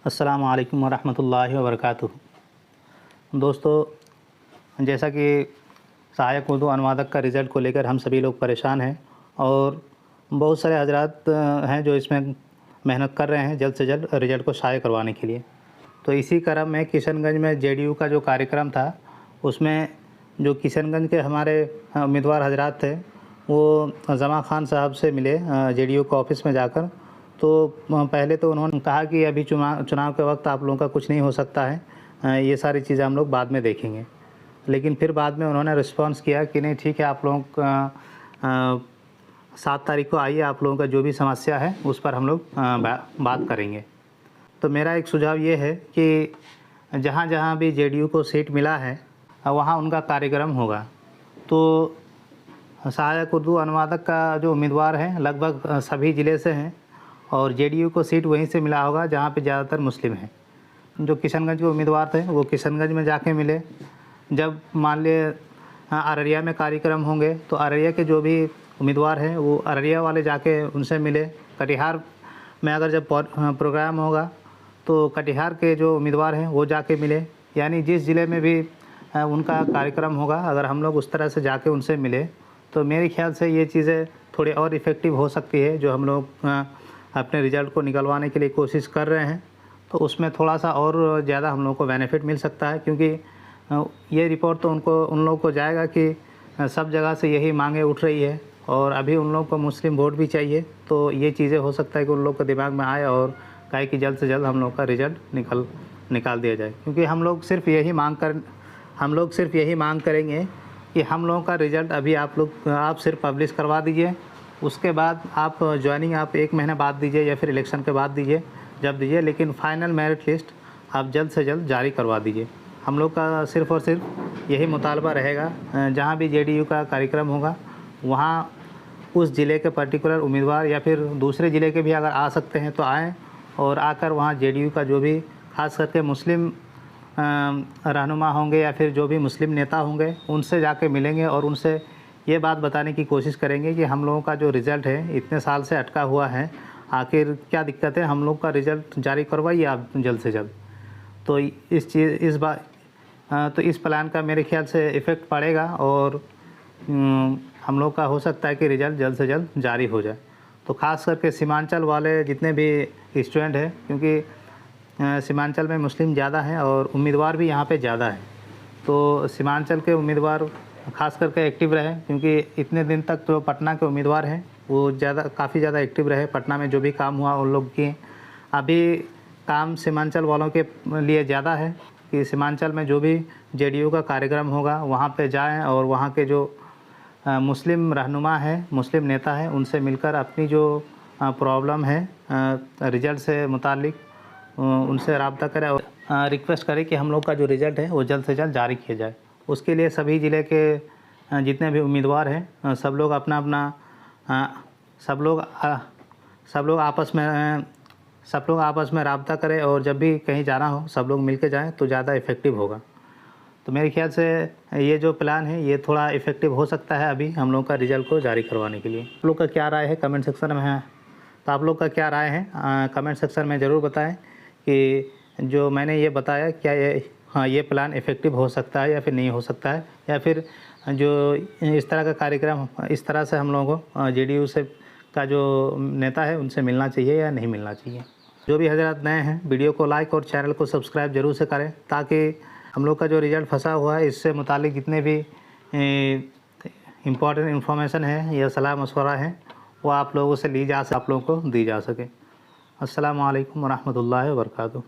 अस्सलामु अलैकुम वरहमतुल्लाहि वबरकातुहू। दोस्तों, जैसा कि सहायक उर्दू अनुवादक का रिज़ल्ट को लेकर हम सभी लोग परेशान हैं और बहुत सारे हज़रात हैं जो इसमें मेहनत कर रहे हैं जल्द से जल्द रिज़ल्ट को शाये करवाने के लिए। तो इसी क्रम में किशनगंज में जेडीयू का जो कार्यक्रम था, उसमें जो किशनगंज के हमारे उम्मीदवार हज़रात थे, वो ज़मा ख़ान साहब से मिले जेडीयू के ऑफ़िस में जाकर। तो पहले तो उन्होंने कहा कि अभी चुनाव के वक्त आप लोगों का कुछ नहीं हो सकता है, ये सारी चीज़ें हम लोग बाद में देखेंगे। लेकिन फिर बाद में उन्होंने रिस्पॉन्स किया कि नहीं, ठीक है, आप लोगों का 7 तारीख को आइए, आप लोगों का जो भी समस्या है उस पर हम लोग बात करेंगे। तो मेरा एक सुझाव ये है कि जहाँ जहाँ भी जेडीयू को सीट मिला है वहाँ उनका कार्यक्रम होगा। तो सहायक उर्दू अनुवादक का जो उम्मीदवार हैं लगभग सभी ज़िले से हैं और जेडीयू को सीट वहीं से मिला होगा जहाँ पे ज़्यादातर मुस्लिम हैं। जो किशनगंज के उम्मीदवार थे वो किशनगंज में जाके मिले। जब मान लिए अररिया में कार्यक्रम होंगे तो अररिया के जो भी उम्मीदवार हैं वो अररिया वाले जाके उनसे मिले। कटिहार में अगर जब प्रोग्राम होगा तो कटिहार के जो उम्मीदवार हैं वो जाके मिले। यानी जिस ज़िले में भी उनका कार्यक्रम होगा, अगर हम लोग उस तरह से जाके उनसे मिले तो मेरे ख़्याल से ये चीज़ें थोड़ी और इफ़ेक्टिव हो सकती है। जो हम लोग अपने रिज़ल्ट को निकलवाने के लिए कोशिश कर रहे हैं तो उसमें थोड़ा सा और ज़्यादा हम लोगों को बेनिफिट मिल सकता है, क्योंकि ये रिपोर्ट तो उन लोगों को जाएगा कि सब जगह से यही मांगे उठ रही है और अभी उन लोगों को मुस्लिम वोट भी चाहिए। तो ये चीज़ें हो सकता है कि उन लोगों के दिमाग में आए और कहे कि जल्द से जल्द हम लोग का रिज़ल्ट निकाल दिया जाए। क्योंकि हम लोग सिर्फ यही मांग करेंगे कि हम लोगों का रिज़ल्ट अभी आप सिर्फ पब्लिश करवा दीजिए, उसके बाद आप ज्वाइनिंग आप 1 महीना बाद दीजिए या फिर इलेक्शन के बाद दीजिए, जब दीजिए, लेकिन फ़ाइनल मेरिट लिस्ट आप जल्द से जल्द जारी करवा दीजिए। हम लोग का सिर्फ़ और सिर्फ यही मुतालबा रहेगा। जहाँ भी जेडीयू का कार्यक्रम होगा वहाँ उस ज़िले के पर्टिकुलर उम्मीदवार या फिर दूसरे ज़िले के भी अगर आ सकते हैं तो आएँ और आकर वहाँ जेडीयू का जो भी ख़ास करके मुस्लिम रहनुमा होंगे या फिर जो भी मुस्लिम नेता होंगे उनसे जाके मिलेंगे और उनसे ये बात बताने की कोशिश करेंगे कि हम लोगों का जो रिज़ल्ट है इतने साल से अटका हुआ है, आखिर क्या दिक्कत है, हम लोग का रिज़ल्ट जारी करवाइए आप जल्द से जल्द। तो इस प्लान का मेरे ख्याल से इफ़ेक्ट पड़ेगा और हम लोग का हो सकता है कि रिज़ल्ट जल्द से जल्द जारी हो जाए। तो ख़ास करके सीमांचल वाले जितने भी स्टूडेंट हैं, क्योंकि सीमांचल में मुस्लिम ज़्यादा हैं और उम्मीदवार भी यहाँ पे ज़्यादा हैं, तो सीमांचल के उम्मीदवार ख़ास करके एक्टिव रहे, क्योंकि इतने दिन तक तो पटना के उम्मीदवार हैं वो काफ़ी ज़्यादा एक्टिव रहे। पटना में जो भी काम हुआ उन लोग किए। अभी काम सीमांचल वालों के लिए ज़्यादा है कि सीमांचल में जो भी जेडीयू का कार्यक्रम होगा वहाँ पे जाएं और वहाँ के जो मुस्लिम रहनुमा है, मुस्लिम नेता है, उनसे मिलकर अपनी जो प्रॉब्लम है रिज़ल्ट से मुतालिक उनसे रब्ता करें और रिक्वेस्ट करें कि हम लोग का जो रिज़ल्ट है वो जल्द से जल्द जारी किया जाए। उसके लिए सभी ज़िले के जितने भी उम्मीदवार हैं सब लोग आपस में रब्ता करें और जब भी कहीं जाना हो सब लोग मिल के जाएँ तो ज़्यादा इफ़ेक्टिव होगा। तो मेरे ख्याल से ये जो प्लान है ये थोड़ा इफ़ेक्टिव हो सकता है अभी हम लोग का रिज़ल्ट को जारी करवाने के लिए। आप लोग का क्या राय है कमेंट सेक्शन में है, तो आप लोग का क्या राय है कमेंट सेक्शन में ज़रूर बताएं कि जो मैंने ये बताया क्या ये प्लान इफ़ेक्टिव हो सकता है या फिर नहीं हो सकता है, या फिर जो इस तरह का कार्यक्रम इस तरह से हम लोगों को जेडीयू से का जो नेता है उनसे मिलना चाहिए या नहीं मिलना चाहिए। जो भी हज़रात नए हैं वीडियो को लाइक और चैनल को सब्सक्राइब ज़रूर से करें, ताकि हम लोग का जो रिज़ल्ट फंसा हुआ है इससे मुतालिक जितने भी इम्पॉर्टेंट इन्फॉर्मेशन है या सलाह मशवरा है वो आप लोगों से आप लोगों को दी जा सके। अस्सलामु अलैकुम वरहमतुल्लाहि वबरकातुहू।